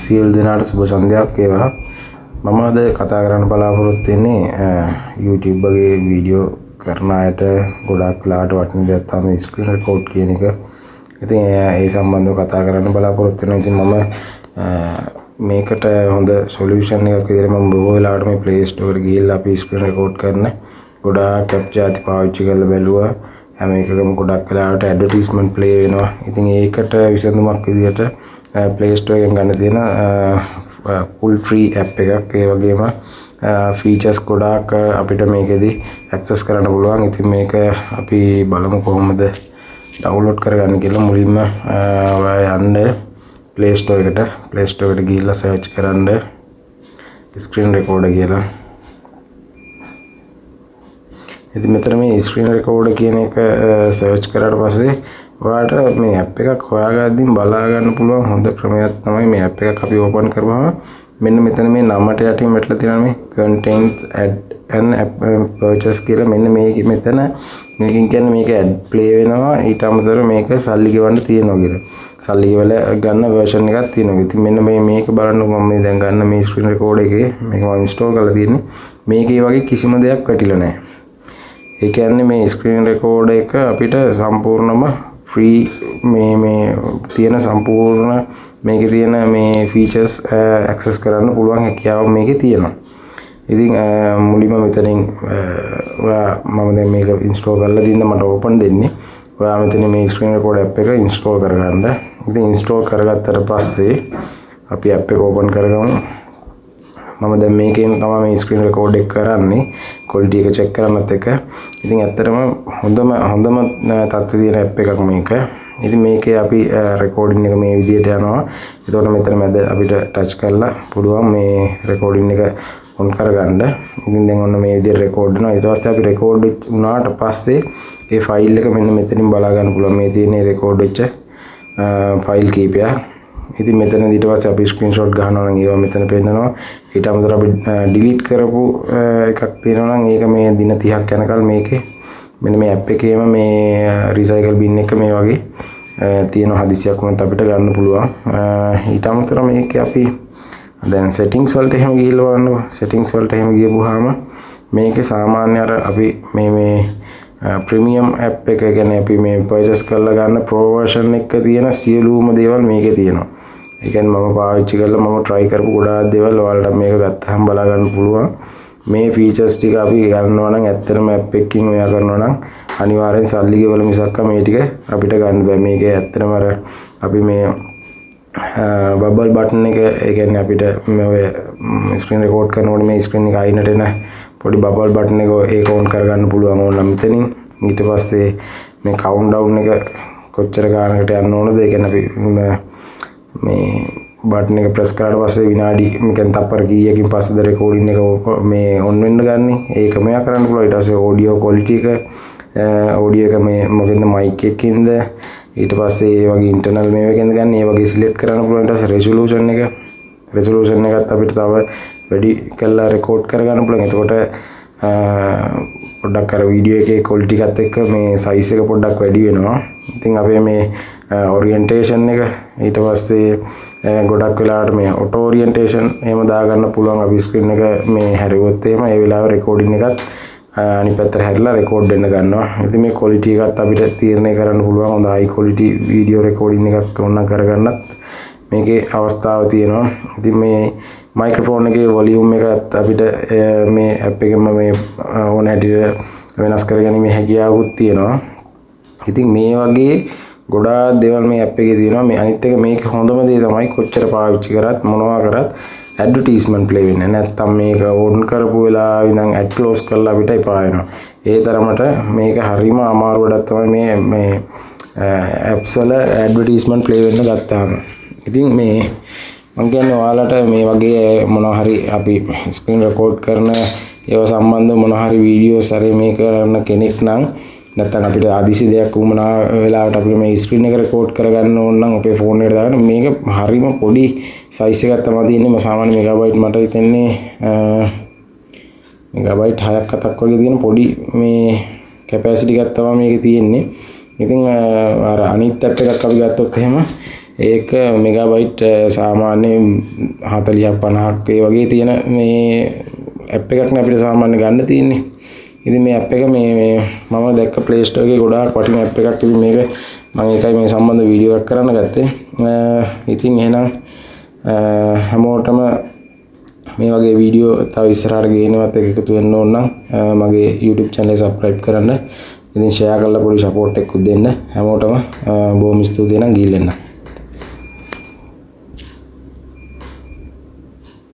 සියලු දෙනාට සුබ සන්ධ්‍යාවක් වේවා. මම අද කතා කරන්න බලාපොරොත්තු වෙන්නේ YouTube වගේ වීඩියෝ කරන අයට ගොඩක් වෙලාවට වටින දෙයක් තමයි ස්ක්‍රීන් රෙකෝඩ් කියන එක. ඉතින් ඒ සම්බන්ධව කතා කරන්න බලාපොරොත්තු වෙනවා. ඉතින් මම මේකට හොඳ සොලියුෂන් එකක් විදිහට මම බොහෝ වෙලාවට මේ Play Store එකට ගිහිල්ලා අපි ස්ක්‍රීන් රෙකෝඩ් කරන ගොඩාක් ඇප් ජාති පාවිච්චි කරලා බැලුවා. හැම එකකම ගොඩක් වෙලාවට ඇඩ්වර්ටයිස්මන්ට් ප්ලේ වෙනවා. ඉතින් ඒකට විසඳුමක් විදිහට Play Store එකෙන් ගන්න තියෙන full free app එකක්. ඒ වගේම features ගොඩාක් අපිට මේකෙදි access කරන්න පුළුවන්. ඉතින් මේක අපි බලමු කොහොමද download කරගන්න කියලා. මුලින්ම ඔයා යන්න Play Store එකට ගිහිල්ලා search කරන්න screen recorder කියලා. ඉතින් මෙතන මේ screen recorder කියන එක search කරාට පස්සේ ඔයාලට මේ app එකක් හොයාගද්දිම බලා ගන්න පුළුවන් හොඳ ක්‍රමයක් තමයි මේ app එකක් අපි open කරපුවම මෙන්න මෙතන මේ නමට යටින් මෙట్లా තියෙනවා මේ contains ad and app purchase කියලා. මෙන්න මේක මෙතන මේකෙන් කියන්නේ මේක ad play වෙනවා. ඊට අමතරව මේක සල්ලි ගෙවන්න තියෙනවා කියලා. සල්ලි ගෙවලා ගන්න version එකක් තියෙනවා. ඉතින් මෙන්න මේක බලන්න මම මේ දැන් ගන්න මේ screen recorder එකේ මේක මම install කරලා තියෙන්නේ. මේකේ වගේ කිසිම දෙයක් වැටිලා නැහැ. ඒ කියන්නේ මේ ස්ක්‍රීන් රෙකෝඩර් එක අපිට සම්පූර්ණම ෆ්‍රී මේ තියෙන සම්පූර්ණ මේකේ තියෙන මේ ෆීචර්ස් ඇක්සස් කරන්න පුළුවන් හැකියාව මේකේ තියෙනවා. ඉතින් මුලින්ම මෙතනින් මම දැන් මේක ඉන්ස්ටෝල් කරලා දින්න මට ඕපන් දෙන්නේ. ඔයා මෙතන මේ ස්ක්‍රීන් රෙකෝඩර් ඇප් එක ඉන්ස්ටෝල් කරගන්න. ඉතින් ඉන්ස්ටෝල් කරගත්තට පස්සේ අපි ඇප් එක ඕපන් කරගමු. මම දැන් මේකෙන් තමයි මේ ස්ක්‍රීන් රෙකෝඩ් එක කරන්නේ. ක්වොලිටි එක චෙක් කරනත් එක. ඉතින් ඇත්තටම හොඳම තත්ත්වයේ තියෙන ඇප් එකක් මේක. ඉතින් මේකේ අපි රෙකෝඩින් එක මේ විදිහට යනවා. එතකොට මෙතන මැද අපිට ටච් කරලා පුළුවන් මේ රෙකෝඩින් එක ඔන් කරගන්න. ඉතින් දැන් ඔන්න මේ විදිහට රෙකෝඩ් වෙනවා. ඊට පස්සේ අපි රෙකෝඩ් වුණාට පස්සේ ඒ ෆයිල් එක මෙන්න මෙතනින් බලා ගන්න පුළුවන්. මේ තියෙන රෙකෝඩ් වෙච්ච ෆයිල් කීපයක්. ඉතින් මෙතන ඊට පස්සේ අපි ස්ක්‍රීන්ෂොට් ගන්නවා නම් ඒවා මෙතන පෙන්නනවා. ඊට අමතරව අපි ඩිලීට් කරපු එකක් තියෙනවා නම් ඒක මේ දින 30ක් යනකල් මේකේ මෙන්න මේ ඇප් එකේම මේ රීසයිකල් බින් එක මේ වගේ තියෙන හදිසියක් වුණත් අපිට ගන්න පුළුවන්. ඊට අමතරව මේකේ අපි දැන් settings වලට එහෙම ගිහිල්ලා බලනවා. settings වලට එහෙම ගියපුවාම මේකේ සාමාන්‍ය අර අපි මේ ප්‍රීමියම් ඇප් එක කියන්නේ අපි මේ පර්චේස් කරලා ගන්න ප්‍රෝ version එක තියෙන සියලුම දේවල් මේකේ තියෙනවා. ඒ කියන්නේ මම පාවිච්චි කරලා මම try කරපු ගොඩාක් දේවල් ඔයාලට මේක ගත්තාම බලා ගන්න පුළුවන්. මේ features ටික අපි ගන්නවා නම් ඇත්තටම ඇප් එකකින් ඔයා කරනවා නම් අනිවාර්යෙන් සල්ලි ගෙවල මිසක් මේ ටික අපිට ගන්න බෑ. මේක ඇත්තටම අර අපි මේ බබල් බටන් එක ඒ කියන්නේ අපිට මේ ස්ක්‍රීන් රෙකෝඩ් කරනකොට මේ ස්ක්‍රීන් එක අයිනට එන පොඩි බබල් බටන් එක ඒක ඔන් කරගන්න පුළුවන් ඕන නම් මෙතනින්. ඊට පස්සේ මේ කවුන්ට් ඩවුන් එක කොච්චර ගානකට යන්න ඕනද ඒ කියන්නේ අපි මේ බටන් එක ප්‍රෙස් කරාට පස්සේ විනාඩි මේකෙන් තප්පර කීයකින් පස්සේද රෙකෝඩින් එක මේ ඔන් වෙන්න ගන්නේ. ඒකම යා කරන්න පුළුවන්. ඊට පස්සේ ඔඩියෝ ක්වොලිටි එක ඔඩියෝ එක මේ මොකෙන්ද මයික් එකකින්ද ඊට පස්සේ ඒ වගේ ඉන්ටර්නල් මේවකින්ද ගන්න. ඒ වගේ සිලෙක්ට් කරන්න පුළුවන්. ඊට පස්සේ රෙසොලූෂන් එකත් අපිට තව වැඩි කරලා රෙකෝඩ් කරගන්න පුළුවන්. එතකොට පොඩ්ඩක් අර වීඩියෝ එකේ ක්වොලිටි එකත් එක්ක මේ සයිස් එක පොඩ්ඩක් වැඩි වෙනවා. ඉතින් අපේ මේ ඔරියන්ටේෂන් එක ඊට පස්සේ ගොඩක් වෙලාවට මේ ඔටෝ ඔරියන්ටේෂන් එහෙම දාගන්න පුළුවන්. අපි ස්ක්‍රීන් එක මේ හැරුවොත් එහෙම ඒ වෙලාවේ රෙකෝඩින් එකත් අනිත් පැත්තට හැරිලා රෙකෝඩ් වෙන්න ගන්නවා. ඉතින් මේ ක්වොලිටි එකත් අපිට තීරණය කරන්න පුළුවන්. හොඳ හයි ක්වොලිටි වීඩියෝ රෙකෝඩින් එකක් ඕන කරගන්නත් මේකේ අවස්ථාව තියෙනවා. ඉතින් මේ මයික්‍රොෆෝන් එකේ වොලියුම් එකත් අපිට මේ ඇප් එකෙන්ම මේ ඕන හැටියට වෙනස් කරගැනීමේ හැකියාවකුත් තියෙනවා. ඉතින් මේ වගේ ගොඩාක් දේවල් මේ ඇප් එකේ තියෙනවා. මේ අනිත් එක මේක හොඳම දේ තමයි කොච්චර පාවිච්චි කරත් මොනවා කරත් ඇඩ්වර්ටයිස්මන්ට් ප්ලේ වෙන්නේ නැත්තම් මේක ඕන් කරපු වෙලාවෙ ඉඳන් ඇඩ් ක්ලෝස් කරලා අපිට එපා වෙනවා. ඒ තරමට මේක හරිම අමාරු වැඩක් තමයි මේ ඇප්ස් වල ඇඩ්වර්ටයිස්මන්ට් ප්ලේ වෙන්න ගත්තාම. ඉතින් මේ මම කියන්නේ ඔයාලට මේ වගේ මොනවා හරි අපි ස්ක්‍රීන් රෙකෝඩ් කරන ඒවා සම්බන්ධ මොනවා හරි වීඩියෝස් හරි මේ කරන කෙනෙක් නම් නැත්නම් අපිට ආදිසි දෙයක් වුණා වෙලාවට අපිට මේ ස්ක්‍රීන් එක රෙකෝඩ් කරගන්න ඕන නම් අපේ ෆෝන් එකට දාගන්න මේක හරිම පොඩි සයිස් එකක් තමයි තියෙන්නේ. සාමාන්‍ය මෙගාබයිට් මට හිතෙන්නේ මෙගාබයිට් 6ක් 7ක් වගේ තියෙන පොඩි මේ කැපැසිටි එකක් තමයි මේකේ තියෙන්නේ. ඉතින් අර අනිත් ඇප් එකක් අපි ගත්තොත් එහෙම ඒක මෙගාබයිට් සාමාන්‍යයෙන් 40ක් 50ක් ඒ වගේ තියෙන මේ ඇප් එකක් නේ අපිට සාමාන්‍ය ගන්න තියෙන්නේ. ඉතින් මේ ඇප් එක මේ මම දැක්ක Play Store එකේ ගොඩාක් වටින ඇප් එකක්. ඉතින් මේක මම ඒකයි මේ සම්බන්ධ වීඩියෝ එකක් කරන්න ගත්තේ. ඉතින් එහෙනම් හැමෝටම මේ වගේ වීඩියෝ තව ඉස්සරහට ගේනවත් එකතු වෙන්න ඕන නම් මගේ YouTube channel එක subscribe කරන්න. ඉතින් share කරලා පොඩි support එකක් දෙන්න. හැමෝටම බොහොම ස්තුතියි නම් ගිහින් එන්න.